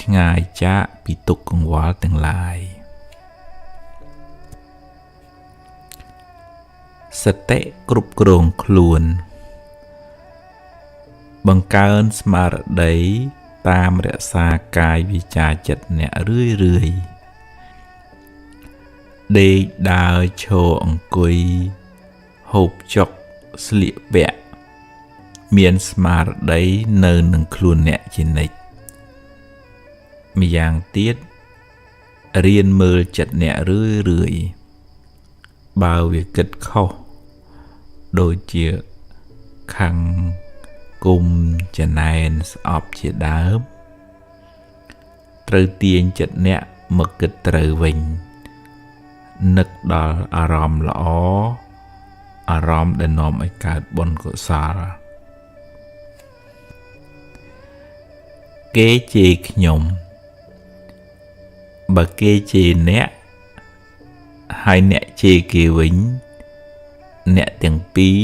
ឆ្ងាយចាកពីទុក្ខកង្វល់ទាំងឡាយសតិគ្រប់គ្រងខ្លួនបង្កើនស្មារតីតាមរក្សាកាយវាចាចិត្តអ្នករឿយដេកដើរឈរអង្គុយហូបចុកស្លៀកពាក់មានស្មារតីនៅនឹងខ្លួនអ្នកជានិច្ចម្យ៉ាងទៀតរៀនមើលចិត្តអ្នករឿយបើវាគិតខុសដូចជាខឹងគុំចំណែនស្អប់ជាដើមត្រូវទាញចិត្តអ្នកមកគិតត្រូវវិញនឹកដល់អារម្មណ៍ល្អអារម្មណ៍ដែលនាំឲ្យកើតបុណ្យកុសលគេជេរខ្ញុំបើគេជេរអ្នកហើយអ្នកជេរគេវិញអ្នកទាំងពីរ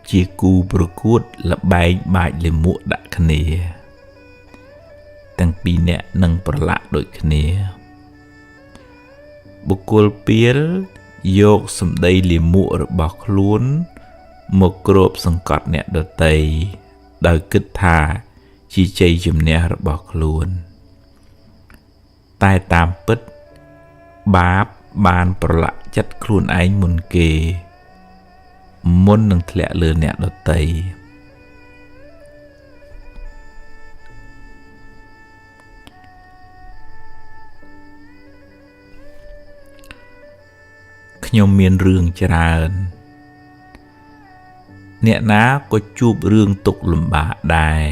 ជាគូប្រកួតល្បែងបាចលាមកដាក់គ្នាទាំងពីរអ្នកនឹងប្រឡាក់ដូចគ្នាបុគ្គលពាលយកសម្ដីលាមករបស់ខ្លួនមកគ្របសង្កត់អ្នកដទៃដោយគិតថាជាជ័យជំនះរបស់ខ្លួនតែតាមពិតបាបបានប្រឡាក់ចិត្តខ្លួនឯងមុនគេមុននឹងធ្លាក់លើអ្នកដទៃខ្ញុំមានរឿងច្រើនអ្នកណាក៏ជួបរឿងទុក្ខលំបាកដែរ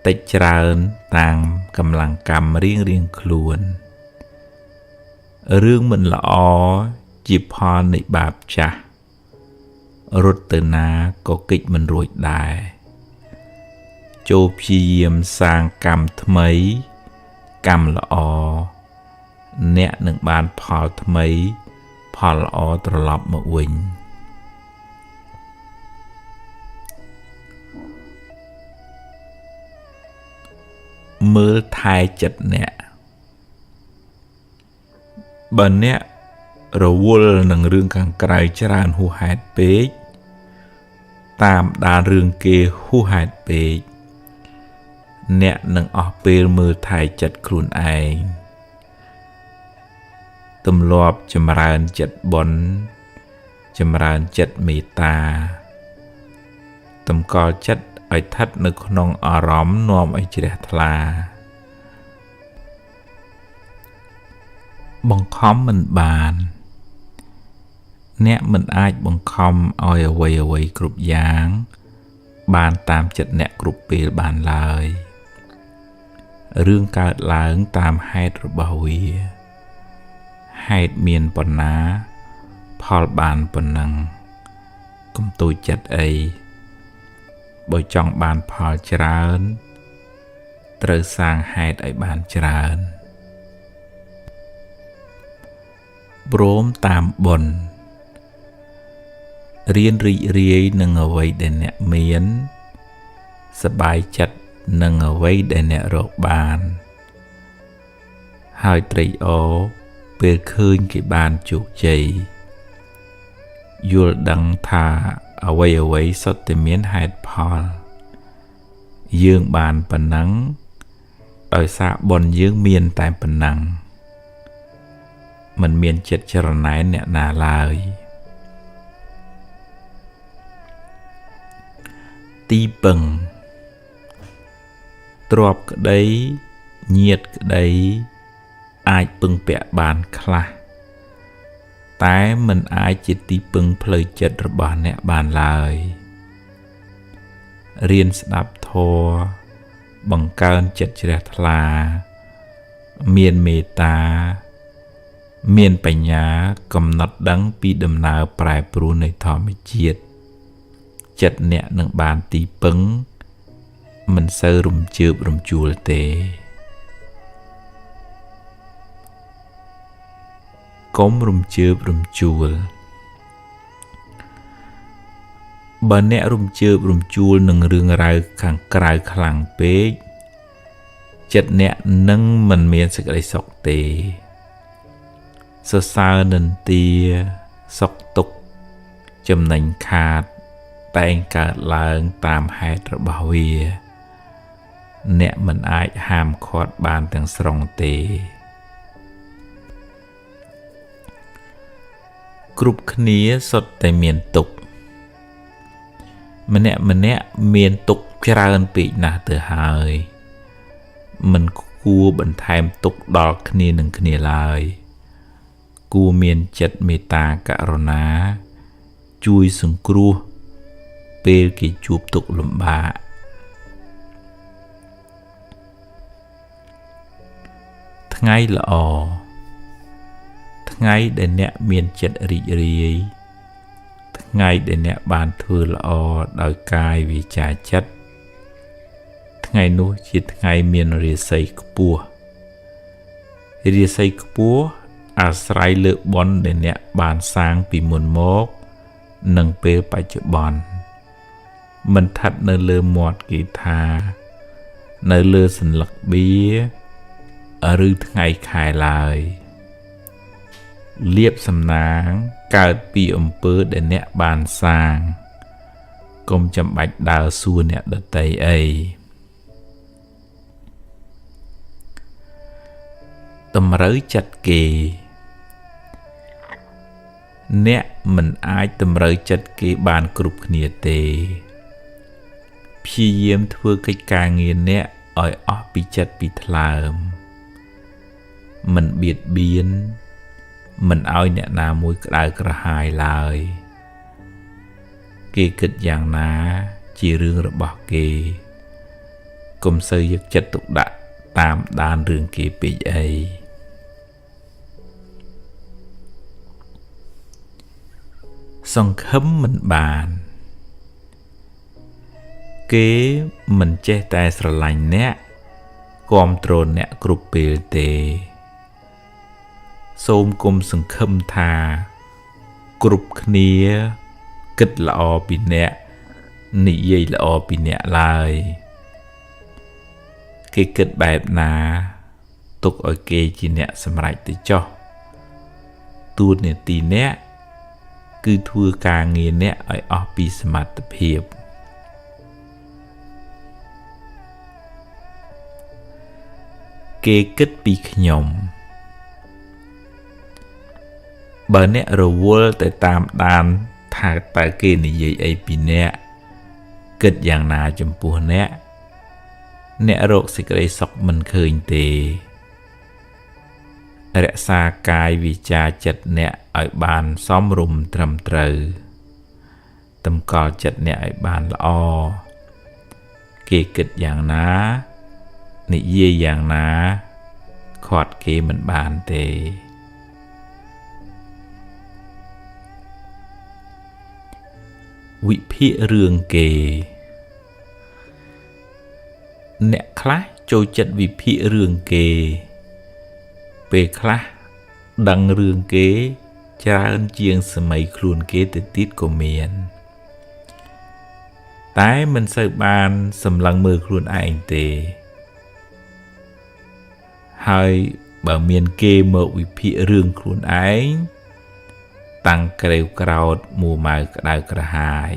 តិចច្រើនតាមកម្លាំងកម្មរៀងខ្លួនរឿងមិនល្អជាផលនៃបាបចាស់រត់ទៅណាក៏គេចមិនរួចដែរចូលព្យាយាមសាងកម្មថ្មីកម្មល្អអ្នកនឹងបានផលថ្មីផលល្អត្រឡប់មកវិញមើលថែចិត្តអ្នកបើអ្នករវល់នឹងរឿងខាងក្រៅច្រើនហួសហេតុពេកតាមដានរឿងគេហួសហេតុពេកអ្នកនឹងអស់ពេលមើលថែចិត្តខ្លួនឯងទម្លាប់ចម្រើនចិត្តបុណ្យចម្រើនចិត្តមេត្តាតម្កល់ចិត្តឲ្យស្ថិតនៅក្នុងអារម្មណ៍នាំឲ្យជ្រះថ្លាបង្ខំមិនបានអ្នកមិនអាចបង្ខំឲ្យអ្វីគ្រប់យ៉ាងបានតាមចិត្តអ្នកគ្រប់ពេលបានឡើយរឿងកើតឡើងតាមហេតុរបស់វាហេតុមានប៉ុណ្ណាផលបានប៉ុណ្ណឹងកុំទូចចិត្តអីបើចង់បានផលច្រើនត្រូវសាងហេតុឲ្យបានច្រើនព្រមតាមបុណ្យរៀនរីករាយនឹងអ្វីដែលអ្នកមានសប្បាយចិត្តនឹងអ្វីដែលអ្នករកបានហើយត្រេកអរពេលឃើញគេបានជោគជ័យយល់ដឹងថាអ្វីសុទ្ធតែមានហេតុផលយើងបានប៉ុណ្ណឹងដោយសារបុណ្យយើងមានតែប៉ុណ្ណឹងមិនមានចិត្តច្រណែនអ្នកណាឡើយទីពឹងទ្រព្យក្តីញាតិក្តីអាចពឹងពាក់បានខ្លះតែមិនអាចជាទីពឹងផ្លូវចិត្តរបស់អ្នកបានឡើយរៀនស្ដាប់ធម៌បង្កើនចិត្តជ្រះថ្លាមានមេត្តាមានបញ្ញាកំណត់ដឹងពីដំណើរប្រែប្រួលនៃធម្មជាតិចិត្តអ្នកនឹងបានទីពឹងមិនសូវរំជើបរំជួលទេកុំរំជើបរំជួលបើអ្នករំជើបរំជួលនឹងរឿងរ៉ាវខាងក្រៅខ្លាំងពេក ចិត្តអ្នកនឹងមិនមានសេចក្តីសុខទេសរសើរនិន្ទាសុខទុក្ខចំណេញខាតតែងកើតឡើងតាមហេតុរបស់វាអ្នកមិនអាចហាមឃាត់បានទាំងស្រុងទេគ្រប់គ្នាសុទ្ធតែមានទុក្ខម្នាក់មានទុក្ខច្រើនពេកណាស់ទៅហើយមិនគួរបន្ថែមទុក្ខដល់គ្នានឹងគ្នាឡើយគួរមានចិត្តមេត្តាករុណាជួយសង្គ្រោះពេលគេជួបទុក្ខលំបាកថ្ងៃល្អថ្ងៃដែលអ្នកមានចិត្តរីករាយថ្ងៃដែលអ្នកបានធ្វើល្អដោយកាយវាចាចិត្តថ្ងៃនោះជាថ្ងៃមានរាសីខ្ពស់រាសីខ្ពស់អាស្រ័យលើបុណ្យដែលអ្នកបានសាងពីមុនមកនិងពេលបច្ចុប្បន្នមិនថាត់នៅលើមាត់គេថានៅលើសន្លឹកបៀឬថ្ងៃខែឡើយលៀបសំណាងកើតពីអំពើដែលអ្នកបានសាងកុំចាំបាច់ដើរសួរអ្នកដទៃអីតម្រូវចិត្តគេអ្នកមិនអាចតម្រូវចិត្តគេបានគ្រប់គ្នាទេព្យាយាមធ្វើកិច្ចការងារអ្នកឲ្យអស់ពីចិត្តពីថ្លើមមិនបៀតបៀនមិនឲ្យអ្នកណាមួយក្តៅក្រហាយឡើយគេគិតយ៉ាងណាជារឿងរបស់គេកុំសូវយកចិត្តទុកដាក់តាមដានរឿងគេពេកអីសង្ឃឹមមិនបានគេមិនចេះតែស្រឡាញ់អ្នកគាំទ្រអ្នកគ្រប់ពេលទេសូមគុំសង្ឃឹមថាគ្រប់គ្នាគិតល្អពីអ្នកនិយាយល្អពីអ្នកឡើយគេគិតបែបណាទុកឲ្យគេជាអ្នកសម្រេចទៅចុះទួនាទីអ្នកគឺធ្វើការងារអ្នកឲ្យអស់ពីសមត្ថភាពគេគិតពីខ្ញុំបើអ្នករវល់តែតាមដានថាតើគេនិយាយអីពីអ្នកគិតយ៉ាងណាចំពោះអ្នករកសេចក្តីសុខមិនឃើញទេរក្សាកាយវាចាចិត្តអ្នកឲ្យបានសមរម្យត្រឹមត្រូវតម្កល់ចិត្តអ្នកឲ្យបានល្អគេគិតយ៉ាងណានិយាយយ៉ាងណាខាត់គេមិនបានទេវិភាគរឿងគេអ្នកខ្លះចូលចិត្តវិភាគរឿងគេពេលខ្លះដឹងរឿងគេច្រើនជាងសម័យខ្លួនគេទៅទៀតក៏មានតែមិនសូវបានសម្លឹងមើលខ្លួនឯងទេហើយបើមានគេមកវិភាគរឿងខ្លួនឯងតាំងក្រេវក្រោធមួម៉ៅក្តៅក្រហាយ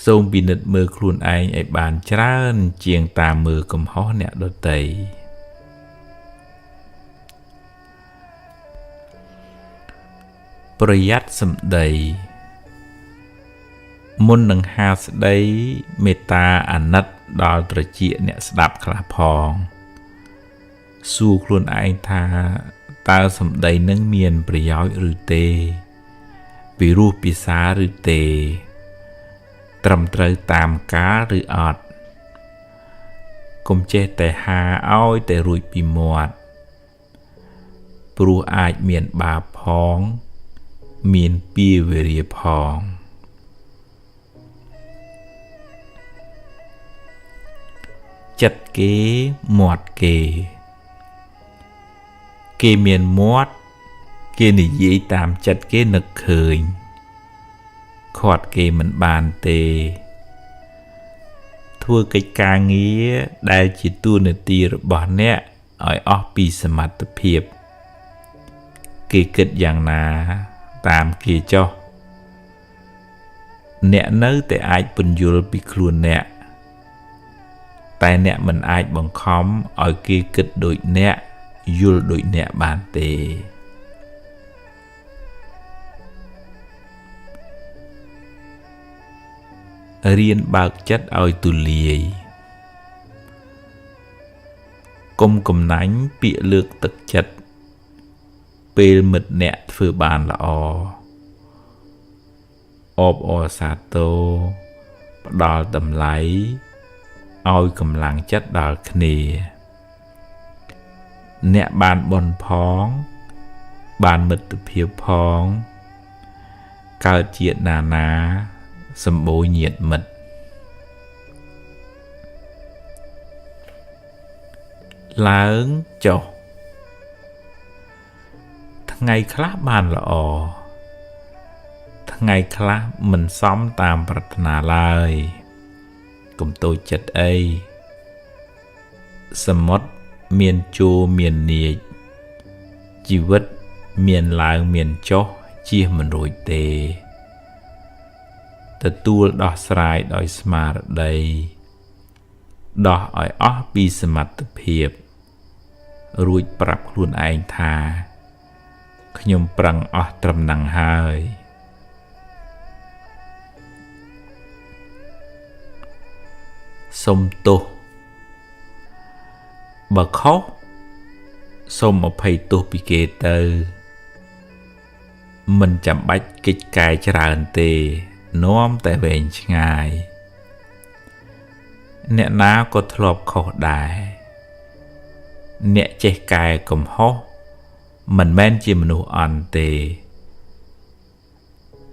សូមពិនិត្យមើលខ្លួនឯងឲ្យបានច្រើនជាងតាមមើលកំហុសអ្នកដទៃប្រយ័ត្នសម្ដីមុននឹងហាស្ដីមេត្តាអាណិតដល់ត្រចៀកអ្នកស្ដាប់ខ្លះផងសួរខ្លួនឯងថាតើសម្ដីនឹងមានប្រយោជន៍ឬទេពីរោះពិសាឬទេត្រឹមត្រូវតាមកាលឬអត់កុំចេះតែហាឲ្យតែរួចពីមាត់ព្រោះអាចមានបាបផងមានពាវេរាផងចិត្តគេមាត់គេមានមាត់គេនិយាយតាមចិត្តគេនឹកឃើញខាត់គេមិនបានទេ ធ្វើកិច្ចការងារដែលជាតួនាទីរបស់អ្នកឲ្យអស់ពីសមត្ថភាពគេគិតយ៉ាងណាតាមគេចុះអ្នកនៅតែអាចពន្យល់ពីខ្លួនអ្នកតែអ្នកមិនអាចបង្ខំឲ្យគេគិតដូចអ្នកយល់ដូចអ្នកបានទេរៀនបើកចិត្តឲ្យទូលាយកុំកំណាញ់ពាក្យលើកទឹកចិត្តពេលមិត្តអ្នកធ្វើបានល្អអបអរសាទរផ្ដល់តម្លៃឲ្យកម្លាំងចិត្តដល់គ្នាអ្នកបានបុណ្យផងបានមិត្តភាពផងកើតជាតិណាសម្បូរញាតិមិត្តឡើងចុះថ្ងៃខ្លះបានល្អថ្ងៃខ្លះមិនសមតាមប្រាថ្នាឡើយកុំតូចចិត្តអីសមុទ្រមានជួរមាននាចជីវិតមានឡើងមានចុះជៀសមិនរួចទេទទួលដោះស្រាយដោយស្មារតីដោះឲ្យអស់ពីសមត្ថភាពរួចប្រាប់ខ្លួនឯងថាខ្ញុំប្រឹងអស់ត្រឹមហ្នឹងហើយសុំទោសបើខុសសូមអភ័យទោសពីគេទៅមិនចាំបាច់កិច្ចការច្រើនទេនាំតែវែងឆ្ងាយអ្នកណាក៏ធ្លាប់ខុសដែរអ្នកចេះកែកំហុសមិនមែនជាមនុស្សអន់ទេ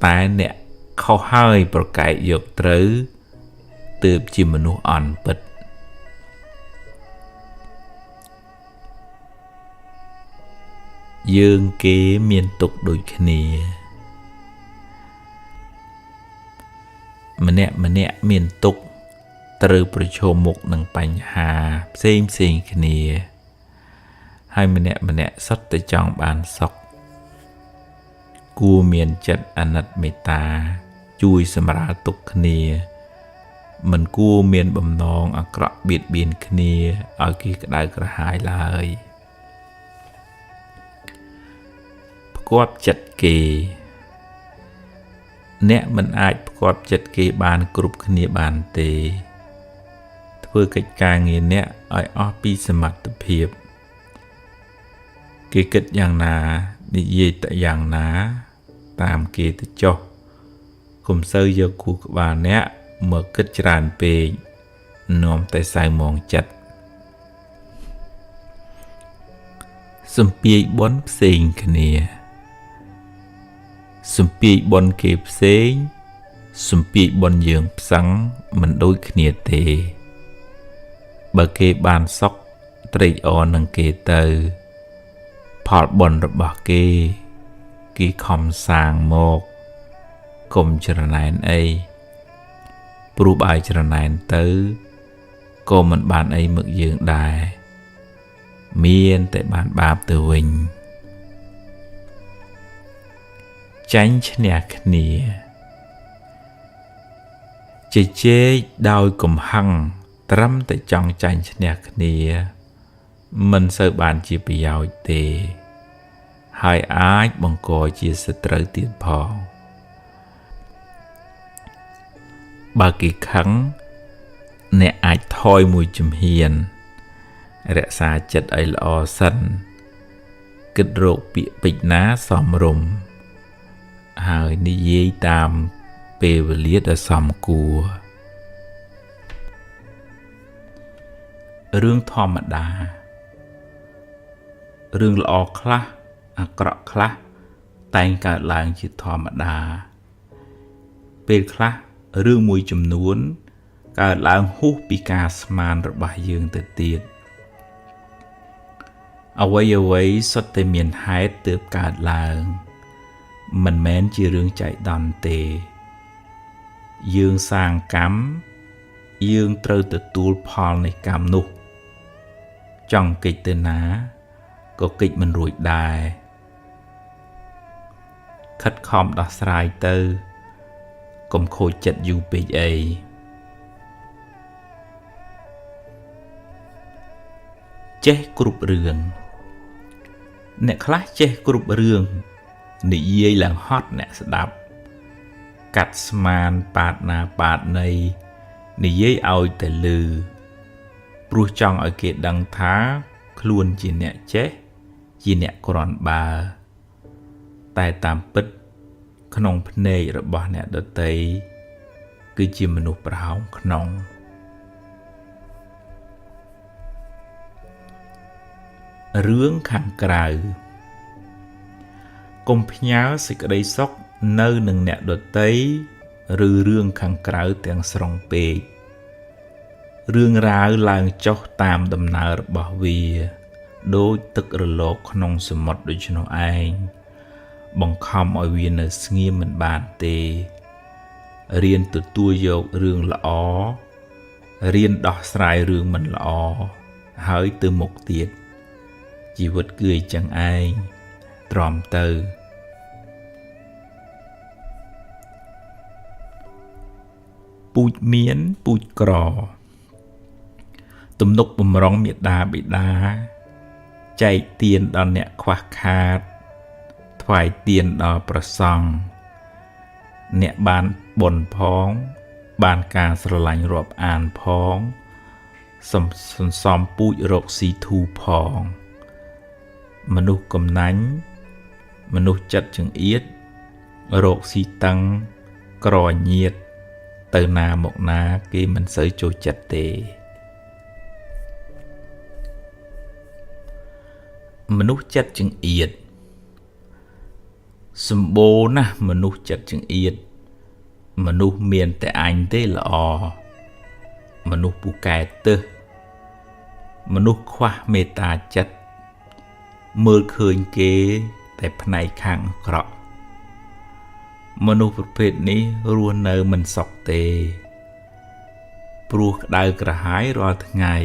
តែអ្នកខុសហើយប្រកែកយកត្រូវទើបជាមនុស្សអន់ពិតយើងគេមានទុក្ខដូចគ្នាម្នាក់មានទុក្ខត្រូវប្រឈមមុខនឹងបញ្ហាផ្សេងគ្នាហើយម្នាក់សុទ្ធតែចង់បានសុខគួរមានចិត្តអាណិតមេត្តាជួយសម្រាលទុក្ខគ្នាមិនគួរមានបំណងអាក្រក់បៀតបៀនគ្នាឲ្យគេក្តៅក្រហាយឡើយផ្គាប់ចិត្តគេអ្នកមិនអាចផ្គាប់ចិត្តគេបានគ្រប់គ្នាបានទេធ្វើកិច្ចការងារអ្នកឲ្យអស់ពីសមត្ថភាពគេគិតយ៉ាងណានិយាយតែយ៉ាងណាតាមគេទៅចុះកុំសូវយកគូក្បាលអ្នកមកគិតច្រើនពេកនាំតែសៅមងចិត្តសំពាយបុណ្យផ្សេងគ្នាសំពាយបុណ្យគេផ្សេងសំពាយបុណ្យយើងផ្សឹងមិនដូចគ្នាទេបើគេបានសុខត្រេកអរនឹងគេទៅផលបុណ្យរបស់គេខំសាងមកកុំច្រណែនអីព្រោះបើច្រណែនទៅក៏មិនបានអីមកយើងដែរមានតែបានបាបទៅវិញចាញ់ឈ្នះគ្នាជជែកដោយកំហឹងត្រឹមតែចង់ចាញ់ឈ្នះគ្នាមិនសូវបានជាប្រយោជន៍ទេហើយអាចបង្កជាសត្រូវទៀតផងបើគេខឹងអ្នកអាចថយមួយជំហានរក្សាចិត្តឲ្យល្អសិនគិតរកពាក្យពេចន៍ណាសមរម្យហើយនិយាយតាមពេលវេលាដ៏សមគួររឿងធម្មតារឿងល្អខ្លះអាក្រក់ខ្លះតែងកើតឡើងជាធម្មតាពេលខ្លះរឿងមួយចំនួនកើតឡើងហួសពីការស្មានរបស់យើងទៅទៀតអ្វីសុទ្ធតែមានហេតុទើបកើតឡើងមិនមែនជារឿងចៃដន្យទេយើងសាងកម្ម យើងត្រូវទទួលផលនៃកម្មនោះចង់កិច្ចទៅណាក៏កិច្ចមិនរួចដែរខិតខំដោះស្រាយទៅកុំខូចចិត្តយូរពេកអីចេះគ្រប់រឿងអ្នកខ្លះចេះគ្រប់រឿងនិយាយឡើងហត់អ្នកស្ដាប់កាត់ស្មានប៉ាតណាប៉ាតណីនិយាយឲ្យតែលឺព្រោះចង់ឲ្យគេដឹងថាខ្លួនជាអ្នកចេះជាអ្នកគ្រាន់បើតែតាមពិតក្នុងភ្នែករបស់អ្នកដទៃគឺជាមនុស្សប្រហោងក្នុងរឿងខាងក្រៅកុំផ្ញើសេចក្តីសុខនៅនឹងអ្នកដទៃឬរឿងខាងក្រៅទាំងស្រុងពេករឿងរ៉ាវឡើងចុះតាមដំណើររបស់វាដូចទឹករលកក្នុងសមុទ្រដូច្នោះឯងបង្ខំឲ្យវានៅស្ងៀមមិនបានទេរៀនទទួលយករឿងល្អរៀនដោះស្រាយរឿងមិនល្អហើយទៅមុខទៀតជីវិតគឺអញ្ចឹងឯងទ្រាំទៅពូជមានពូជក្រទំនុកបំរុងមេដាបិតាចែកទានដល់អ្នកខ្វះខាតថ្វាយទានដល់ព្រះសង្ឃអ្នកបានបុណ្យផងបានការស្រឡាញ់រាប់អានផងសន្សំពូជរកស៊ីធូផងមនុស្សកំណាញ់មនុស្សចិត្តចង្អៀតរកស៊ីតឹងក្រញៀតទៅណាមកណាគេមិនសូវចូលចិត្តទេមនុស្សចិត្តចង្អៀតសម្បូរណាស់មនុស្សចិត្តចង្អៀតមនុស្សមានតែអញទេល្អមនុស្សពូកែទឹះមនុស្សខ្វះមេត្តាចិត្តមើលឃើញគេតែផ្នែកខាងអាក្រក់មនុស្សប្រភេទនេះរស់នៅមិនសុខទេព្រោះក្តៅក្រហាយរាល់ថ្ងៃ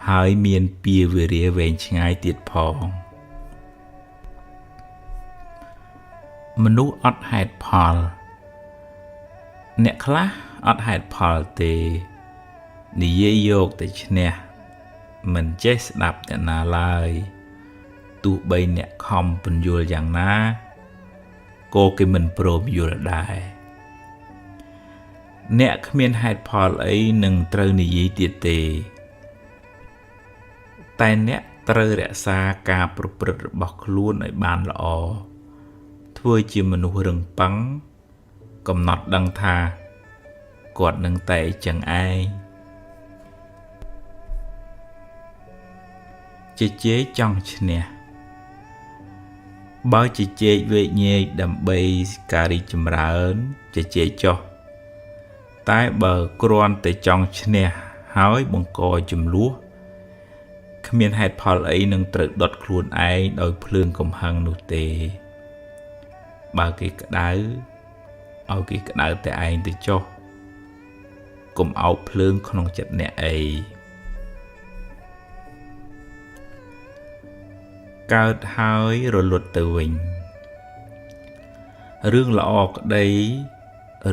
ហើយមានពៀវេរាវែងឆ្ងាយទៀតផងមនុស្សអត់ហេតុផលអ្នកខ្លះអត់ហេតុផលទេនិយាយយកតែឈ្នះមិនចេះស្ដាប់អ្នកណាឡើយទោះបីអ្នកខំពន្យល់យ៉ាងណាក៏គេមិនព្រមយល់ដែរអ្នកគ្មានហេតុផលអីនឹងត្រូវនិយាយទៀតទេតែអ្នកត្រូវរក្សាការប្រព្រឹត្តរបស់ខ្លួនឲ្យបានល្អធ្វើជាមនុស្សរឹងប៉ឹងកំណត់ដឹងថាគាត់នឹងតែចឹងឯងជជែកចង់ឈ្នះបើជជែកវែកញែកដើម្បីការរីកចម្រើនជជែកចុះតែបើគ្រាន់តែចង់ឈ្នះហើយបង្កចំនួនគ្មានហេតុផលអីនឹងត្រូវដុតខ្លួនឯងដោយភ្លើងកំហឹងនោះទេបើគេក្តៅឲ្យគេក្តៅតែឯងទៅចុះកុំអោបភ្លើងក្នុងចិត្តអ្នកអីកើតហើយរលត់ទៅវិញរឿងល្អក្តី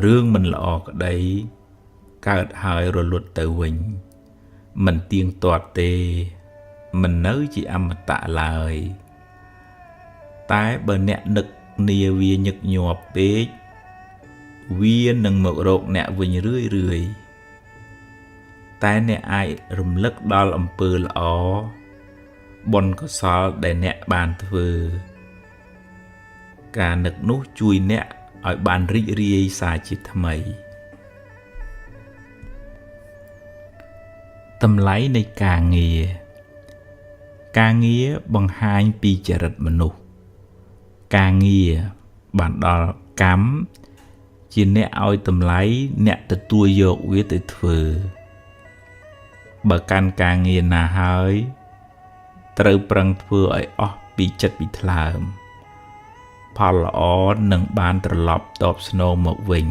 រឿងមិនល្អក្តីកើតហើយរលត់ទៅវិញមិនទៀងទាត់ទេមិននៅជាអមតៈឡើយតែបើអ្នកនឹកនាវាញឹកញាប់ពេកវានឹងមករកអ្នកវិញរឿយតែអ្នកអាចរំលឹកដល់អំពើល្អបុណ្យកុសលដែលអ្នកបានធ្វើការនឹកនោះជួយអ្នកឲ្យបានរីករាយសារជាថ្មីតម្លៃនៃការងារបង្ហាញពីចរិតមនុស្សការងារបានដល់កម្មជាអ្នកឲ្យតម្លៃអ្នកទទួលយកវាទៅធ្វើបើកាន់ការងារណាហើយត្រូវប្រឹងធ្វើឲ្យអស់ពីចិត្តពីថ្លើមផលល្អនឹងបានត្រឡប់តបស្នងមកវិញ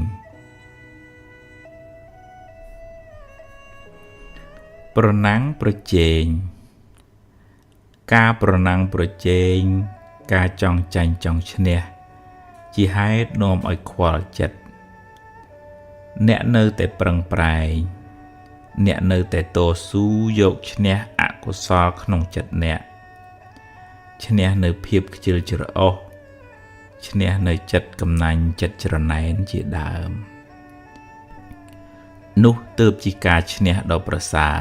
ប្រណាំងប្រជែងការប្រណាំងប្រជែងការចង់ចាញ់ចង់ឈ្នះជាហេតុនាំឲ្យខ្វល់ចិត្តអ្នកនៅតែប្រឹងប្រែងអ្នកនៅតែតស៊ូយកឈ្នះអកុសលក្នុងចិត្តអ្នកឈ្នះនៅភាពខ្ជិលច្រអូសឈ្នះនៅចិត្តកំណាញ់ចិត្តច្រណែនជាដើមនោះទើបជាការឈ្នះដ៏ប្រសើរ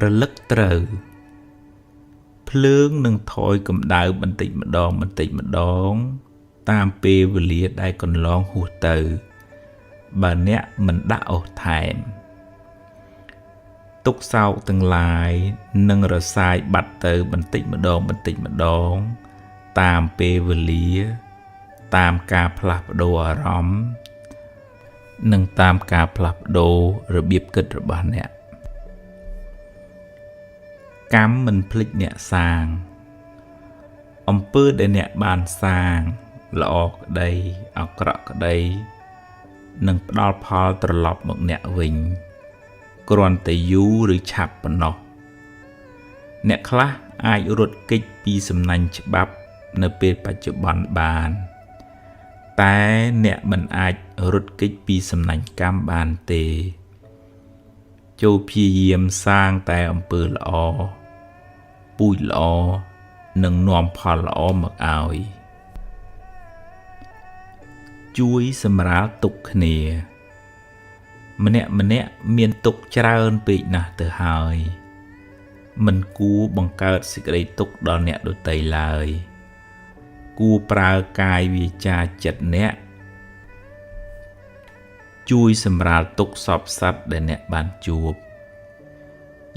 រលឹកត្រូវភ្លើងនឹងថយកម្ដៅបន្តិចម្ដងតាមពេលវេលាដែលកន្លងហួសទៅបើអ្នកមិនដាក់អុសថែមទុក្ខសោកទាំងឡាយនឹងរសាយបាត់ទៅបន្តិចម្ដងតាមពេលវេលាតាមការផ្លាស់ប្ដូរអារម្មណ៍និងតាមការផ្លាស់ប្ដូររបៀបគិតរបស់អ្នកកម្មមិនភ្លេចអ្នកសាងអំពើដែលអ្នកបានសាងល្អក្តីអាក្រក់ក្តីនឹងផ្ដល់ផលត្រឡប់មកអ្នកវិញគ្រាន់តែយូរឬឆាប់ប៉ុណ្ណោះអ្នកខ្លះអាចរត់គេចពីសំណាញ់ច្បាប់នៅពេលបច្ចុប្បន្នបានតែអ្នកមិនអាចរត់គេចពីសំណាញ់កម្មបានទេចូលព្យាយាមសាងតែអំពើល្អពូជល្អនិងនាំផលល្អមកឲ្យជួយសម្រាលទុក្ខគ្នាម្នាក់មានទុក្ខច្រើនពេកណាស់ទៅហើយមិនគួរបង្កើតសេចក្តីទុក្ខដល់អ្នកដទៃឡើយគួរប្រើកាយវាចាចិត្តអ្នកជួយសម្រាលទុក្ខសពសត្វដែលអ្នកបានជួប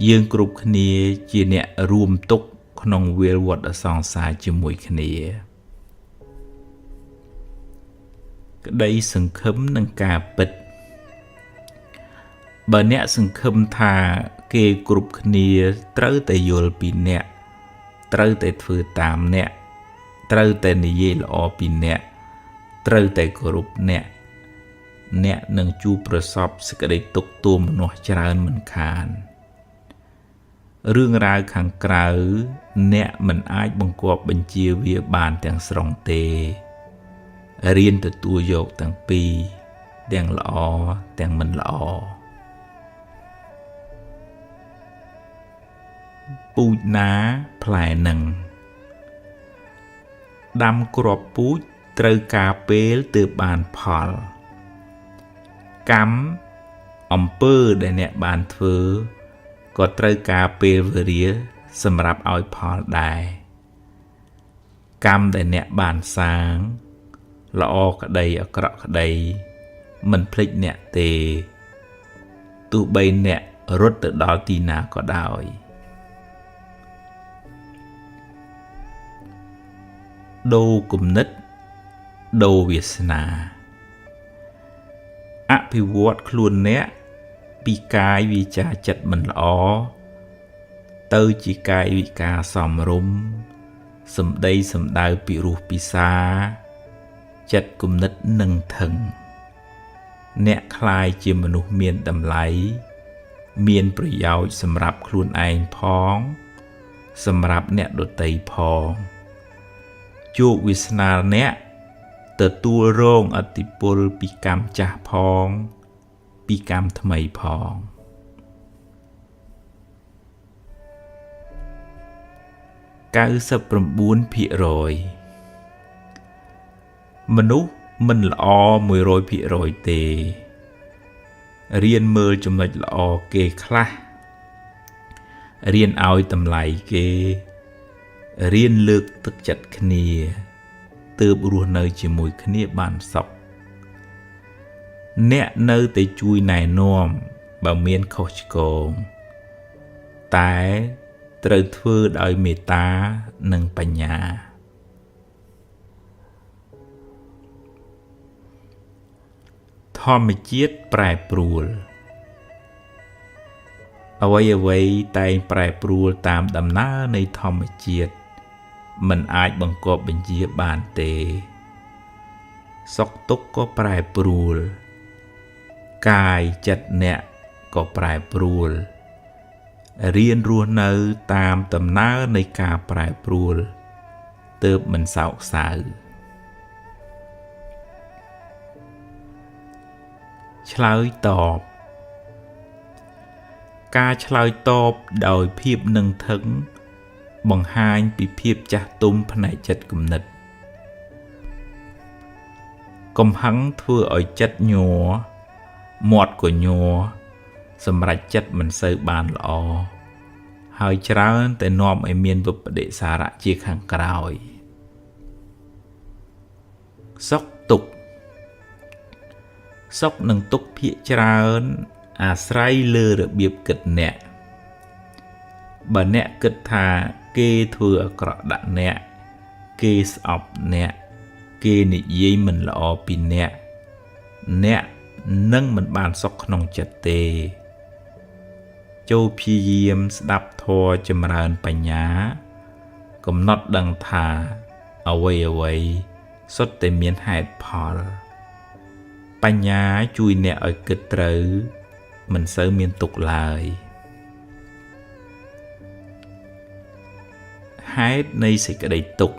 យើងគ្រប់គ្នាជាអ្នករួមទុក្ខក្នុងវាលវដ្តសង្សារជាមួយគ្នាក្តីសង្ឃឹមនឹងការពិតបើអ្នកសង្ឃឹមថាគេគ្រប់គ្នាត្រូវតែយល់ពីអ្នកត្រូវតែធ្វើតាមអ្នកត្រូវតែនិយាយល្អពីអ្នកត្រូវតែគោរពអ្នកនឹងជួបប្រសពសេចក្តីទុក្ខទោមនោះច្រើនមិនខានរឿងរ៉ាវខាងក្រៅអ្នកមិនអាចបង្គាប់បញ្ជាវាបានទាំងស្រុងទេរៀនទទួលយកទាំងពីរទាំងល្អទាំងមិនល្អពូជណាផ្លែនឹងដាំគ្រាប់ពូជត្រូវការពេលទើបបានផលកម្មអំពើដែលអ្នកបានធ្វើក៏ត្រូវការពេលវេលាសម្រាប់ឲ្យផលដែរកម្មដែលអ្នកបានសាងល្អក្តីអាក្រក់ក្តីមិនភ្លេចអ្នកទេទោះបីអ្នករត់ទៅដល់ទីណាក៏ដោយដូរគំនិតដូរវាសនាអភិវឌ្ឍខ្លួនអ្នកពីកាយវាចាចិត្តមិនល្អទៅជាកាយវិការសមរម្យសម្ដីសម្ដៅពិរោះពិសាចិត្តគំនិតនឹងថឹងអ្នកคล้ายជាមនុស្សមានតម្លៃមានប្រយោជន៍សម្រាប់ខ្លួនឯងផងសម្រាប់អ្នកដទៃផងជោគវាសនាអ្នកទទួលរងឥទ្ធិពលពីកម្មចាស់ផងពីកម្មថ្មីផង99%មនុស្សមិនល្អ 100% ទេរៀនមើលចំណុចល្អគេខ្លះរៀនឲ្យតម្លៃគេរៀនលើកទឹកចិត្តគ្នាទើបរស់នៅជាមួយគ្នាបានសុខអ្នកនៅតែជួយណែនាំបើមានខុសឆ្គងតែត្រូវធ្វើដោយមេត្តានិងបញ្ញាធម្មជាតិប្រែប្រួលអ្វីតែងប្រែប្រួលតាមដំណើរនៃធម្មជាតិមិនអាចបង្គាប់បញ្ជាបានទេសុខទុក្ខក៏ប្រែប្រួលកាយចិត្តអ្នក ក៏ប្រែប្រួលរៀនរស់នៅតាមដំណើរនៃការប្រែប្រួលទើបមិនសោកសៅឆ្លើយតបការឆ្លើយតបដោយភាពនឹងធឹងបង្ហាញពីភាពចាស់ទុំផ្នែកចិត្តគំនិតកំហឹងធ្វើឲ្យចិត្តញ័រមាត់ក៏ញ័រសម្រេចចិត្តមិនសូវបានល្អហើយច្រើនតែនាំឲ្យមានវិប្បដិសារៈជាខាងក្រោយសុខទុក្ខសុខនិងទុក្ខភាគច្រើនអាស្រ័យលើរបៀបគិតអ្នកបើអ្នកគិតថាគេធ្វើអាក្រក់ដាក់អ្នកគេស្អប់អ្នកគេនិយាយមិនល្អពីអ្នកនឹងមិនបានសុខក្នុងចិត្តទេចូលព្យាយាមស្ដាប់ធម៌ចម្រើនបញ្ញាកំណត់ដឹងថាអ្វីសុទ្ធតែមានហេតុផលបញ្ញាជួយអ្នកឲ្យគិតត្រូវមិនសូវមានទុក្ខឡើយហេតុនៃសេចក្តីទុក្ខ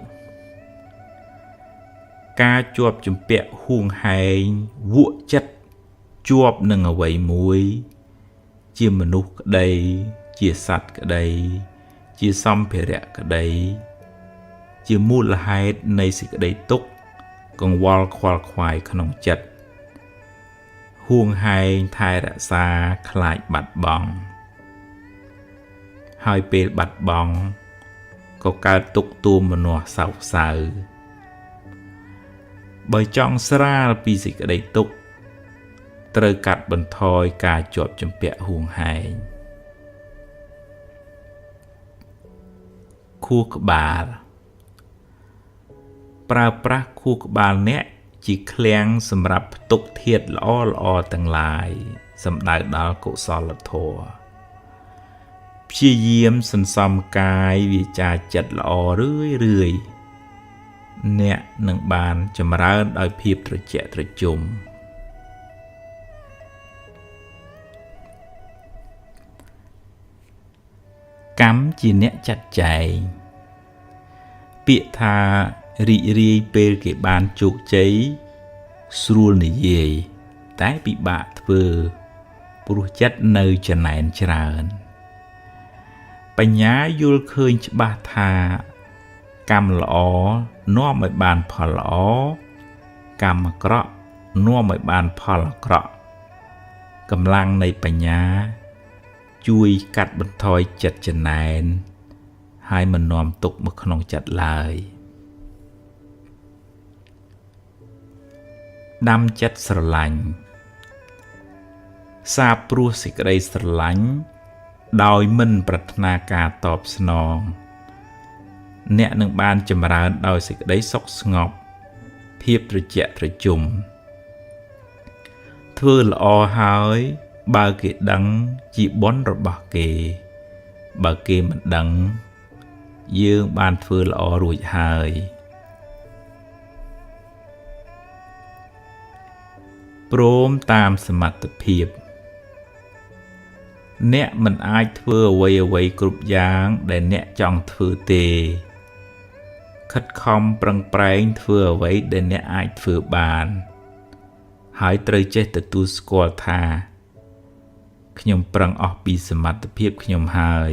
ការជាប់ជំពាក់ហួងហែងវក់ចិត្តជាប់នឹងអ្វីមួយជាមនុស្សក្តីជាសត្វក្តីជាសម្ភារៈក្តីជាមូលហេតុនៃសេចក្តីទុក្ខកង្វល់ខ្វល់ខ្វាយក្នុងចិត្តហួងហែងថែរក្សាខ្លាចបាត់បង់ហើយពេលបាត់បង់ក៏កើតទុក្ខទួមនាស់សោកសៅបើចង់ស្រាលពីសេចក្តីទុក្ខត្រូវកាត់បន្ថយការជាប់ជំពាក់ហួងហែងខួរក្បាលប្រើប្រាស់ខួរក្បាលអ្នកជាឃ្លាំងសម្រាប់ផ្ទុកធាតុល្អទាំងឡាយសម្ដៅដល់កុសលធម៌ព្យាយាមសន្សំកាយវាចាចិត្តល្អរឿយអ្នកនឹងបានចម្រើនដោយភាពត្រជាក់ត្រជុំកម្មជាអ្នកចាត់ចែងពាក្យថារីករាយពេលគេបានជោគជ័យស្រួលនិយាយតែពិបាកធ្វើព្រោះចិត្តនៅចំណែនច្រើនបញ្ញាយល់ឃើញច្បាស់ថាកម្មល្អនាំឲ្យបានផលល្អកម្មអាក្រក់នាំឲ្យបានផលអាក្រក់កម្លាំងនៃបញ្ញាជួយកាត់បន្ថយចិត្តចំណែនហើយមិននាំទុក្ខមកក្នុងចិត្តឡើយដាំចិត្តស្រឡាញ់សាបព្រោះសេចក្តីស្រឡាញ់ដោយមិនប្រាថ្នាការតបស្នងអ្នកនឹងបានចម្រើនដោយសេចក្តីសុខស្ងប់ភាពត្រជាក់ត្រជុំធ្វើល្អហើយបើគេដឹងជាបុណ្យរបស់គេបើគេមិនដឹងយើងបានធ្វើល្អរួចហើយព្រមតាមសមត្ថភាពអ្នកមិនអាចធ្វើអ្វីគ្រប់យ៉ាងដែលអ្នកចង់ធ្វើទេខិតខំប្រឹងប្រែងធ្វើអ្វីដែលអ្នកអាចធ្វើបានហើយត្រូវចេះទទួលស្គាល់ថាខ្ញុំប្រឹងអស់ពីសមត្ថភាពខ្ញុំហើយ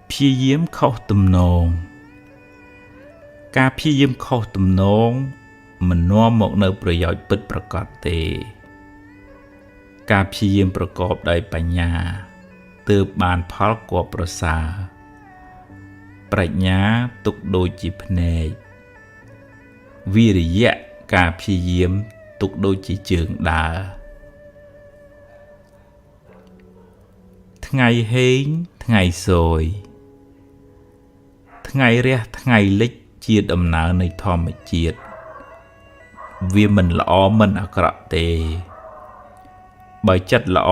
ព្យាយាមខុសទំនងការព្យាយាមខុសទំនងមិននាំមកនៅប្រយោជន៍ពិតប្រាកដទេការព្យាយាមប្រកបដោយបញ្ញាទើបបានផលគបប្រសើរប្រាជ្ញាទុកដូចជាភ្នែកវិរិយៈការព្យាយាមទុកដូចជាជើងដើរថ្ងៃហេងថ្ងៃសូយថ្ងៃរះថ្ងៃលិចជាដំណើរនៃធម្មជាតិវាមិនល្អមិនអាក្រក់ទេបើចិត្តល្អ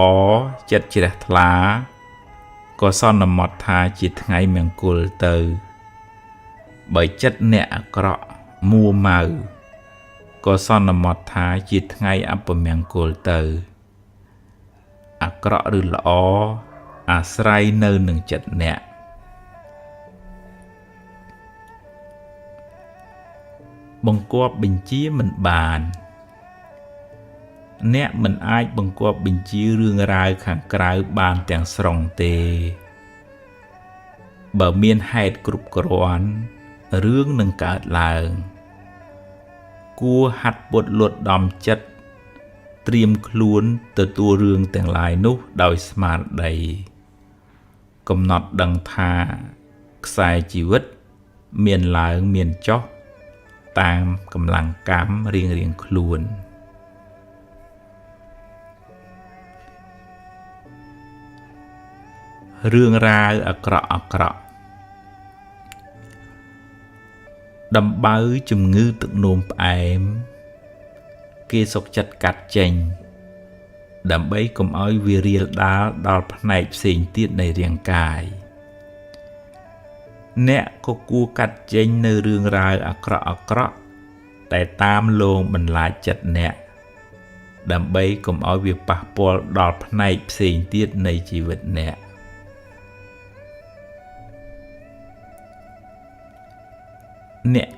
ចិត្តជ្រះថ្លាក៏សន្មត់ថាជាថ្ងៃមង្គលទៅបើចិត្តអ្នកអាក្រក់មួម៉ៅ ក៏សន្មតថាជាថ្ងៃអពមង្គលទៅអាក្រក់ឬល្អអាស្រ័យនៅនឹងចិត្តអ្នកបង្គាប់បញ្ជាមិនបានអ្នកមិនអាចបង្គាប់បញ្ជារឿងរ៉ាវខាងក្រៅបានទាំងស្រុងទេបើមានហេតុគ្រប់គ្រាន់រឿងនឹងកើតឡើងគួរហាត់ពុតលត់ដំចិត្តត្រៀមខ្លួនទទួលរឿងទាំងឡាយនោះដោយស្មារតីកំណត់ដឹងថាខ្សែជីវិតមានឡើងមានចុះតាមកម្លាំងកម្មរៀងៗខ្លួនរឿងរ៉ាវអាក្រក់ដំបៅជំងឺទឹកនោមផ្អែមគេសុខចិត្តកាត់ចេញដើម្បីកុំឲ្យវារាលដាលដល់ផ្នែកផ្សេងទៀតនៃរាងកាយអ្នកក៏គួរកាត់ចេញនៅរឿងរ៉ាវអាក្រក់តែតាមលងបន្លាចចិត្តអ្នកដើម្បីកុំឲ្យវាប៉ះពាល់ដល់ផ្នែកផ្សេងទៀតនៃជីវិតអ្នក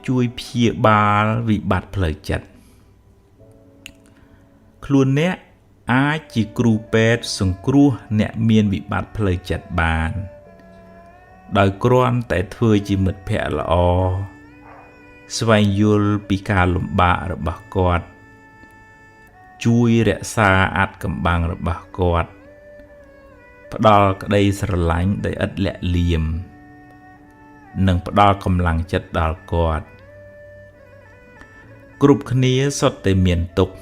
ជួយព្យាបាលវិបត្តិផ្លូវចិត្តខ្លួនអ្នកអាចជាគ្រូពេទ្យសង្គ្រោះអ្នកមានវិបត្តិផ្លូវចិត្តបានដោយគ្រាន់តែធ្វើជាមិត្តភក្តិល្អស្វែងយល់ពីការលំបាករបស់គាត់ជួយរក្សាអាថ៌កំបាំងរបស់គាត់ផ្ដល់ក្តីស្រឡាញ់ដោយឥតលាក់លៀមនិងផ្ដល់កម្លាំងចិត្តដល់គាត់គ្រប់គ្នាសុទ្ធតែមានទុក្ខ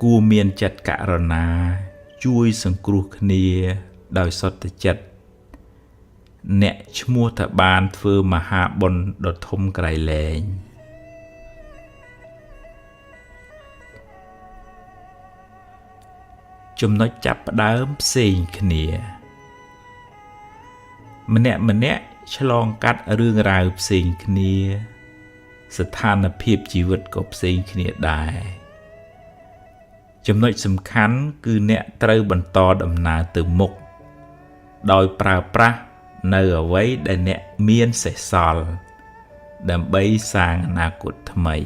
គួរមានចិត្តករុណាជួយសង្គ្រោះគ្នាដោយសុទ្ធចិត្តអ្នកឈ្មោះថាបានធ្វើមហាបុណ្យដ៏ធំក្រៃលែងចំណុចចាប់ផ្ដើមផ្សេងគ្នាម្នាក់ឆ្លងកាត់រឿងរ៉ាវផ្សេងគ្នាស្ថានភាពជីវិតក៏ផ្សេងគ្នាដែរចំណុចសំខាន់គឺអ្នកត្រូវបន្តដំណើរទៅមុខដោយប្រើប្រាស់នៅអ្វីដែលអ្នកមានសេសសល់ដើម្បីសាងអនាគតថ្មី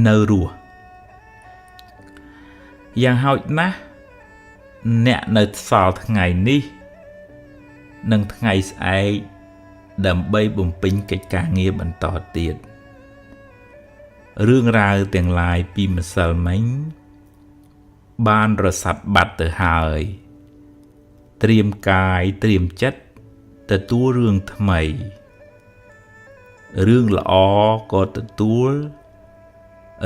នៅរស់យ៉ាងហោចណាស់អ្នកនៅសល់ថ្ងៃនេះនិងថ្ងៃស្អែកដើម្បីបំពេញកិច្ចការងារបន្តទៀតរឿងរ៉ាវទាំងឡាយពីម្សិលមិញបានរសាត់បាត់ទៅហើយត្រៀមកាយត្រៀមចិត្តទទួលរឿងថ្មីរឿងល្អក៏ទទួល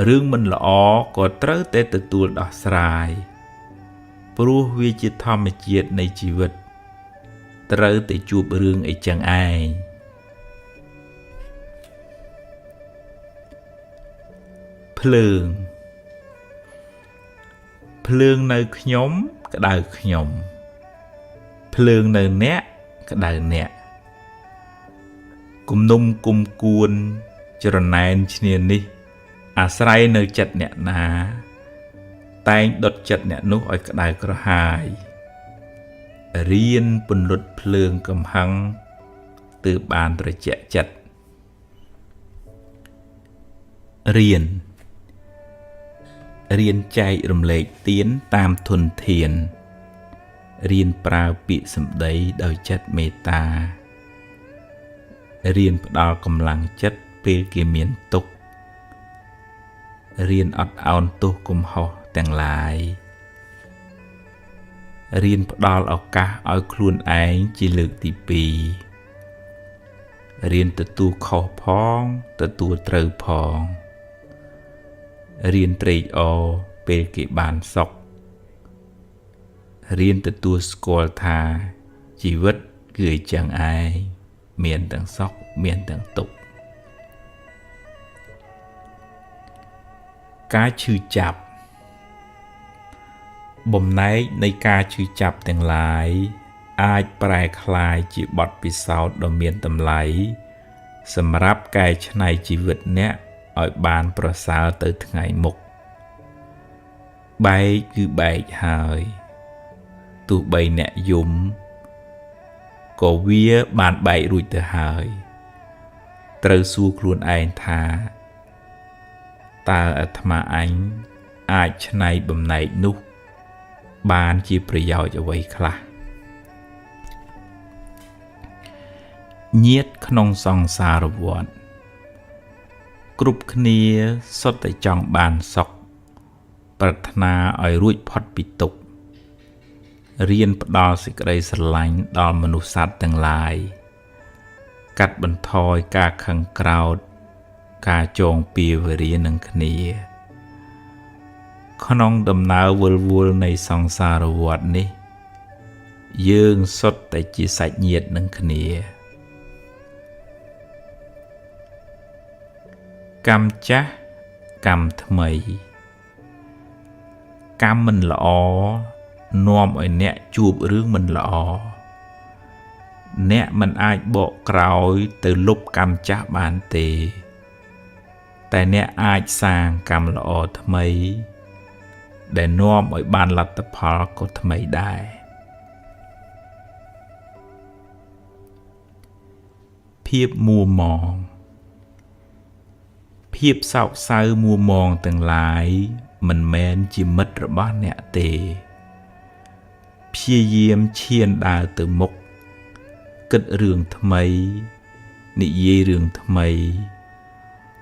រឿងមិនល្អក៏ត្រូវតែទទួលដោះស្រាយព្រោះវាជាធម្មជាតិនៃជីវិតត្រូវតែជួបរឿងអីចឹងឯងភ្លើងនៅខ្ញុំក្តៅខ្ញុំភ្លើងនៅអ្នកក្តៅអ្នកគំនុំគុំគួនច្រណែនឈ្នានេះអាស្រ័យនៅចិត្តអ្នកណាតែងដុតចិត្តអ្នកនោះឲ្យក្តៅក្រហាយរៀនពន្លត់ភ្លើងកំហឹងទើបបានត្រជាក់ចិត្តរៀនចែករំលែកទានតាមធនធានរៀនប្រើពាក្យសម្ដីដោយចិត្តមេត្តារៀនផ្ដល់កម្លាំងចិត្តពេលគេមានទុក្ខរៀនអត់ឱនទោសកំហុសទាំងឡាយរៀនផ្ដល់ឱកាសឲ្យខ្លួនឯងជាលើកទី2រៀនទទួលខុសផងទទួលត្រូវផងរៀនត្រេកអរពេលគេបានសុខរៀនទទួលស្គាល់ថាជីវិតគឺអញ្ចឹងឯងមានទាំងសុខមានទាំងទុក្ខការឈឺចាប់បំណែកនៃការឈឺចាប់ទាំងឡាយអាចប្រែក្លាយជាបទពិសោធន៍ដ៏មានតម្លៃ សម្រាប់កែច្នៃជីវិតអ្នកឲ្យបានប្រសើរទៅថ្ងៃមុខបែកគឺបែកហើយទោះបីអ្នកយំក៏វាបានបែករួចទៅហើយត្រូវសួរខ្លួនឯងថាតើអាត្មាអញអាចច្នៃបំណែកនោះបានជាប្រយោជន៍អ្វីខ្លះញាតិក្នុងសង្សារវដ្តគ្រប់គ្នាសុទ្ធតែចង់បានសុខប្រាថ្នាឲ្យរួចផុតពីទុក្ខរៀនផ្ដល់សេចក្តីស្រឡាញ់ដល់មនុស្សសត្វទាំងឡាយកាត់បន្ថយការខឹងក្រោធការចងពៀវរានឹងគ្នាក្នុងដំណើរវិលវល់នៃសង្សារវដ្តនេះយើងសុទ្ធតែជាសាច់ញាតិនឹងគ្នាកម្មចាស់កម្មថ្មីកម្មមិនល្អនាំឲ្យអ្នកជួបរឿងមិនល្អអ្នកមិនអាចបកក្រោយទៅលុបកម្មចាស់បានទេតែអ្នកអាចសាងកម្មល្អថ្មីដែលនាំឲ្យបានលទ្ធផលក៏ថ្មីដែរភាពមួម៉ងភាពសោកសៅមួម៉ងទាំងឡាយមិនមែនជាមិត្តរបស់អ្នកទេព្យាយាមឈានដើរទៅមុខគិតរឿងថ្មីនិយាយរឿងថ្មី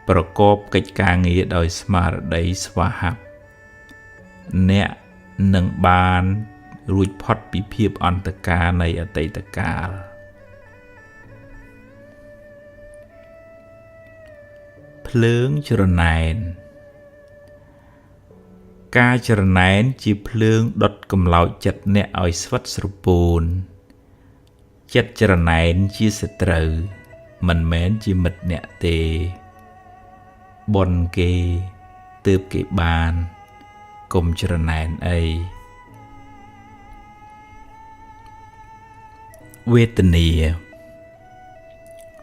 ប្រកបកិច្ចការងារដោយស្មារតីស្វាហាប់អ្នកនឹងបានរួចផុតពីភាពអន្តការនៃអតីតកាលភ្លើងច្រណែនការច្រណែនជាភ្លើងដុតកំឡោចចិត្តអ្នកឲ្យស្វិតស្រពោនចិត្តច្រណែនជាសត្រូវមិនមែនជាមិត្តអ្នកទេបុណ្យគេទើបគេបានកុំច្រណែនអីវេទនា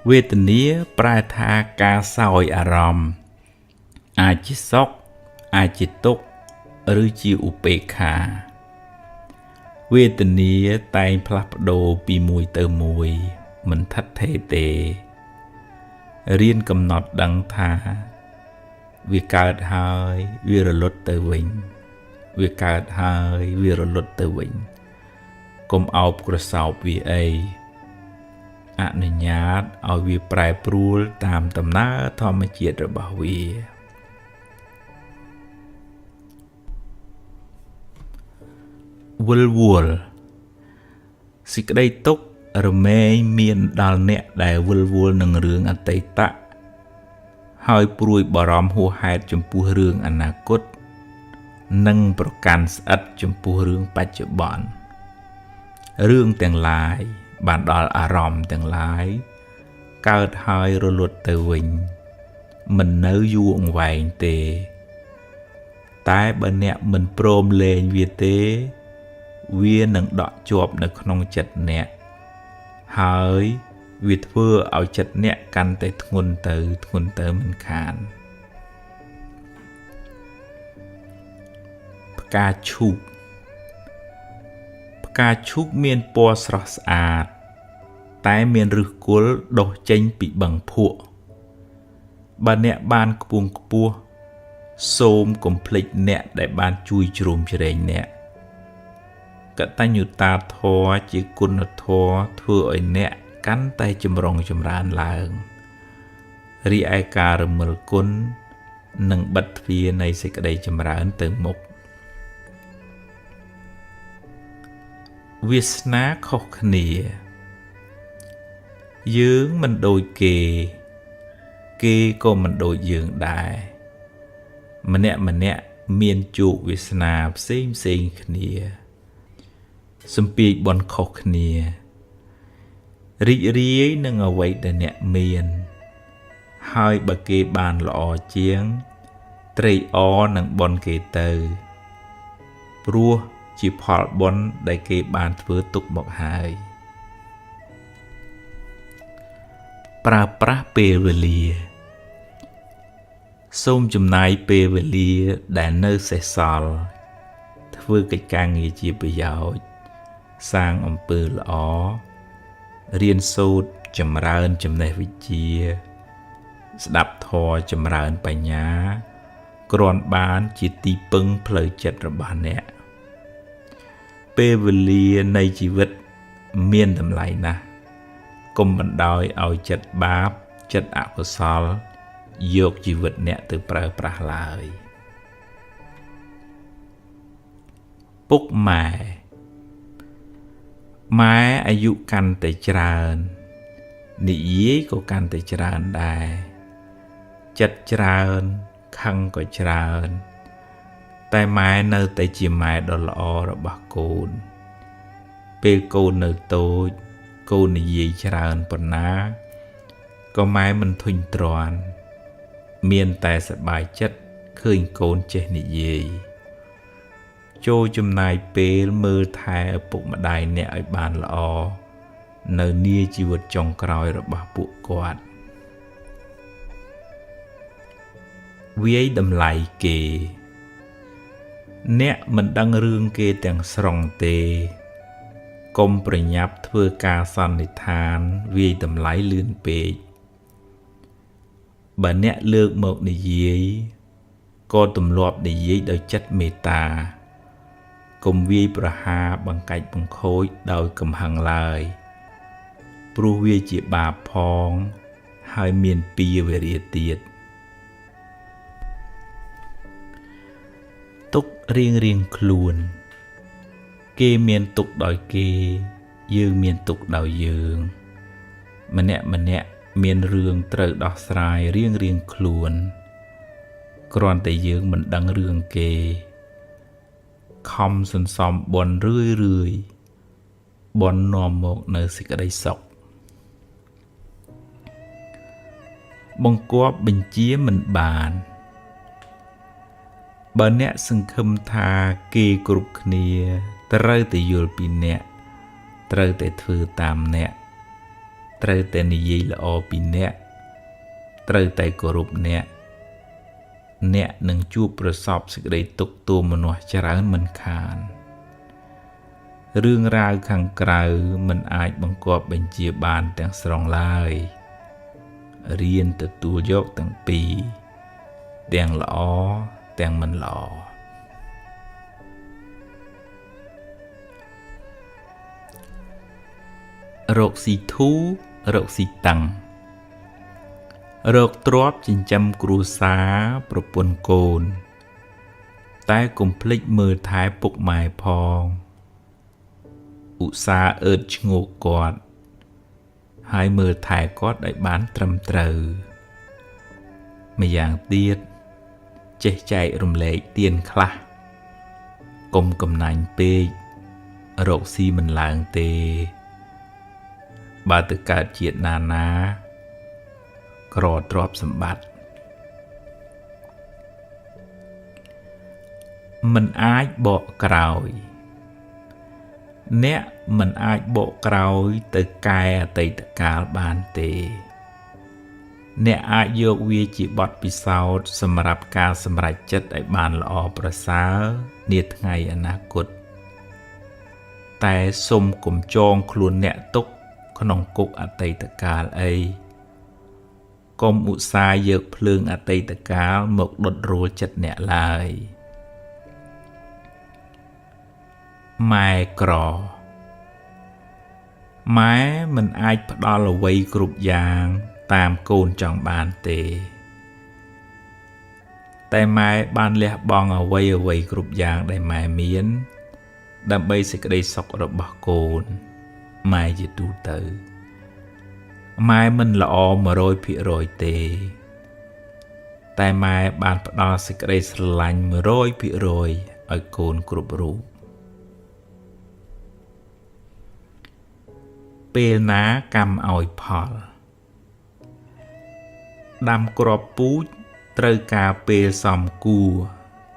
វេទនាប្រែថាការសោយអារម្មណ៍អាចជាសុខអាចជាទុក្ខឬជាឧបេក្ខាវេទនាតែងផ្លាស់ប្ដូរពីមួយទៅមួយមិនថិតថេរទេរៀនកំណត់ដឹងថាវាកើតហើយវារលត់ទៅវិញវាកើតហើយវារលត់ទៅវិញកុំអោបក្រសោបវាអីអនុញ្ញាតឲ្យវាប្រែប្រួលតាមដំណើរធម្មជាតិរបស់វាវិលវល់សេចក្តីទុក្ខរមែងមានដល់អ្នកដែលវិលវល់នឹងរឿងអតីតហើយព្រួយបារម្ភហួសហេតុចំពោះរឿងអនាគតនិងប្រកាន់ស្អិតចំពោះរឿងបច្ចុប្បន្នរឿងទាំងឡាយបានដល់អារម្មណ៍ទាំងឡាយកើតហើយរលត់ទៅវិញមិននៅយូរអង្វែងទេតែបើអ្នកមិនព្រមលែងវាទេវានឹងដក់ជាប់នៅក្នុងចិត្តអ្នកហើយវាធ្វើឲ្យចិត្តអ្នកកាន់តែធ្ងន់ទៅមិនខានផ្កាឈូកផ្កាឈូកមានពណ៌ស្រស់ស្អាតតែមានឫសគល់ដុះចេញពីបឹងភក់បើអ្នកបានខ្ពង់ខ្ពស់សូមកុំភ្លេចអ្នកដែលបានជួយជ្រោមជ្រែងអ្នកកតញ្ញុតាធម៌ជាគុណធម៌ធ្វើឲ្យអ្នកកាន់តែចម្រុងចម្រើនឡើងរីឯការរមិលគុណនឹងបិទទ្វារនៃសេចក្តីចម្រើនទៅមុខវាសនាខុសគ្នាយើងមិនដូចគេក៏មិនដូចយើងដែរម្នាក់មានជោគវាសនាផ្សេងគ្នាសំពាយបនខុសគ្នារីករាយនឹងអ្វីដែលអ្នកមានហើយបើគេបានល្អជាងត្រេកអរនឹងបនគេទៅព្រោះជាផលបុណ្យដែលគេបានធ្វើទុកមកហើយ ប្រើប្រាស់ពេលវេលាសូមចំណាយពេលវេលាដែលនៅសេសសល់ធ្វើកិច្ចការងារជាប្រយោជន៍សាងអំពើល្អរៀនសូត្រចម្រើនចំណេះវិជ្ជាស្ដាប់ធម៌ចម្រើនបញ្ញាគ្រាន់បានជាទីពឹងផ្លូវចិត្តរបស់អ្នកពេលវេលានៃជីវិតមានតម្លៃណាស់កុំបណ្ដោយឲ្យចិត្តបាបចិត្តអកុសលយកជីវិតអ្នកទៅប្រើប្រាស់ឡើយពុកម៉ែអាយុកាន់តែច្រើននិយាយក៏កាន់តែច្រើនដែរចិត្តច្រើនខឹងក៏ច្រើនតែម៉ែនៅតែជាម៉ែដ៏ល្អរបស់កូនពេលកូននៅតូចកូននិយាយច្រើនប៉ុណ្ណាក៏ម៉ែមិនធុញទ្រាន់មានតែសប្បាយចិត្តឃើញកូនចេះនិយាយចូលចំណាយពេលមើលថែឪពុកម្ដាយអ្នកឲ្យបានល្អនៅនាជីវិតចុងក្រោយរបស់ពួកគាត់វាយតម្លៃគេអ្នកមិនដឹងរឿងគេទាំងស្រុងទេកុំប្រញាប់ធ្វើការសន្និដ្ឋានវាយតម្លៃលឿនពេកបើអ្នកលើកមកនិយាយក៏ទម្លាប់និយាយដោយចិត្តមេត្តាកុំវាយប្រហារបង្កាច់បង្ខូចដោយកំហឹងឡើយព្រោះវាជាបាបផងហើយមានពៀវេរាទៀតទុករៀងខ្លួនគេមានទុកដោយគេយើងមានទុកដោយយើងម្នាក់មានរឿងត្រូវដោះស្រាយរៀងខ្លួនគ្រាន់តែយើងមិនដឹងរឿងគេខំសន្សំបុណ្យរឿយបុណ្យនាំមកនៅសេចក្តីសុខបង្គាប់បញ្ជាមិនបានបើអ្នកសង្ឃឹមថាគេគ្រប់គ្នាត្រូវតែយល់ពីអ្នកត្រូវតែធ្វើតាមអ្នកត្រូវតែនិយាយល្អពីអ្នកត្រូវតែគោរពអ្នកនឹងជួបប្រសពសេចក្តីទុក្ខទោមនស្សច្រើនមិនខានរឿងរ៉ាវខាងក្រៅមិនអាចបង្គាប់បញ្ជាបានទាំងស្រុងឡើយរៀនទទួលយកទាំងពីរទាំងល្អទាំងមិនល្អរកស៊ីធូររកស៊ីតឹងរកទ្រព្យចិញ្ចឹមគ្រួសារប្រពន្ធកូនតែកុំភ្លេចមើលថែពុកម៉ែផងឧស្សាហ៍អើតឈ្ងោកគាត់ហើយមើលថែគាត់ឲ្យបានត្រឹមត្រូវម្យ៉ាងទៀតចេះចែករំលែកទានខ្លះកុំកំណាញ់ពេករកស៊ីមិនឡើងទេបើទៅកើតជាតិណាក្រទ្រព្យសម្បត្តិមិនអាចបកក្រោយអ្នកមិនអាចបកក្រោយទៅកែអតីតកាលបានទេអ្នកអាចយកវាជាបទពិសោធន៍សម្រាប់ការសម្រេចចិត្តឲ្យបានល្អប្រសើរនាថ្ងៃអនាគតតែសូមកុំចងខ្លួនអ្នកទុកក្នុងគុកអតីតកាលអីកុំឧស្សាហ៍យកភ្លើងអតីតកាលមកដុតរោលចិត្តអ្នកឡើយម៉ែក្រម៉ែមិនអាចផ្ដល់អ្វីគ្រប់យ៉ាងតាមកូនចង់បានទេតែម៉ែបានលះបង់អ្វីគ្រប់យ៉ាងដែលម៉ែមានដើម្បីសេចក្តីសុខរបស់កូនម៉ែជាទូទៅម៉ែមិនល្អ 100% ទេតែម៉ែបានផ្ដល់សេចក្តីស្រឡាញ់ 100% ឲ្យកូនគ្រប់រូបពេលណាកម្មឲ្យផលដាំគ្រាប់ពូជត្រូវការពេលសមគួរ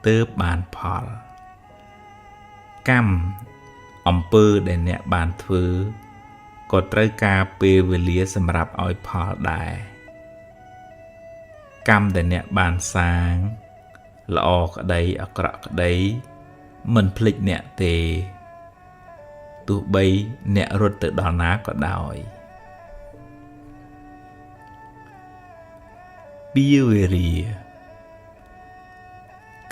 ទើបបានផលកម្មអំពើដែលអ្នកបានធ្វើ ក៏ត្រូវការពេលវេលាសម្រាប់ឲ្យផលដែរកម្មដែលអ្នកបានសាងល្អក្តីអាក្រក់ក្តីមិនភ្លេចអ្នកទេទោះបីអ្នករត់ទៅដល់ណាក៏ដោយពាវេរា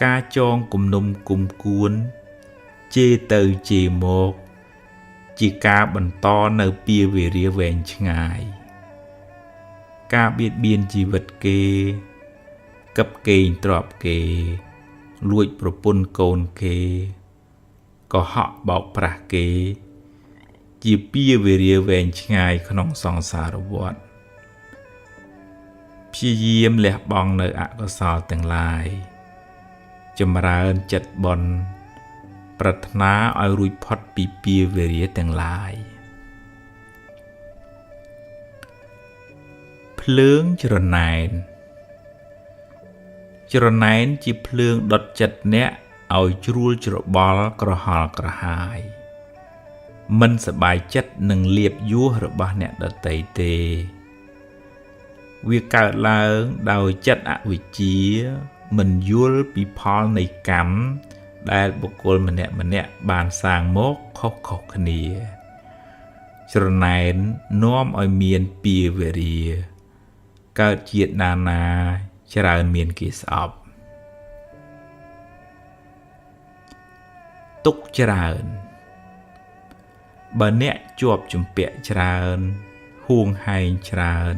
ការចងគំនុំគុំគួនជេរទៅជេរមកជាការបន្តនៅពាវេរាវែងឆ្ងាយការបៀតបៀនជីវិតគេកឹបកេងទ្រព្យគេលួចប្រពន្ធកូនគេកុហកបោកប្រាស់គេជាពាវេរាវែងឆ្ងាយក្នុងសង្សារវដ្តព្យាយាមលះបង់នៅអកុសលទាំងឡាយចម្រើនចិត្តបុណ្យប្រាថ្នាឲ្យរួចផុតពីពាវេរាទាំងឡាយភ្លើងច្រណែនជាភ្លើងដុតចិត្តអ្នកឲ្យជ្រួលច្របល់ក្រហល់ក្រហាយមិនសប្បាយចិត្តនឹងលៀបយួររបស់អ្នកដទៃទេវាកើតឡើងដោយចិត្តអវិជ្ជាមិនយល់ពីផលនៃកម្មដែលបុគ្គលម្នាក់បានសាងមកខុសៗគ្នាច្រណែននាំឲ្យមានពាវេរាកើតជាតិណាច្រើនមានគេស្អប់ទុកច្រើនបើអ្នកជាប់ជំពាក់ច្រើនហួងហែងច្រើន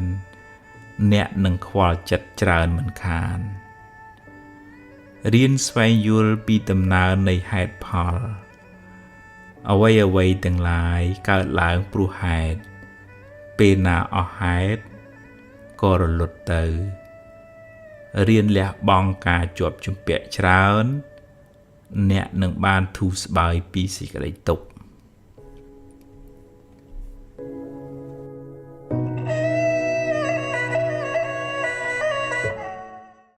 អ្នកនឹងខ្វល់ចិត្តច្រើនមិនខានរៀនស្វែងយល់ពីដំណើរនៃហេតុផលអ្វីទាំងឡាយកើតឡើងព្រោះហេតុពេលណាអស់ហេតុក៏រលត់ទៅរៀនលះបង់ការជាប់ជំពាក់ច្រើនអ្នកនឹងបានធូរស្បើយពីសេចក្តីទុក្ខ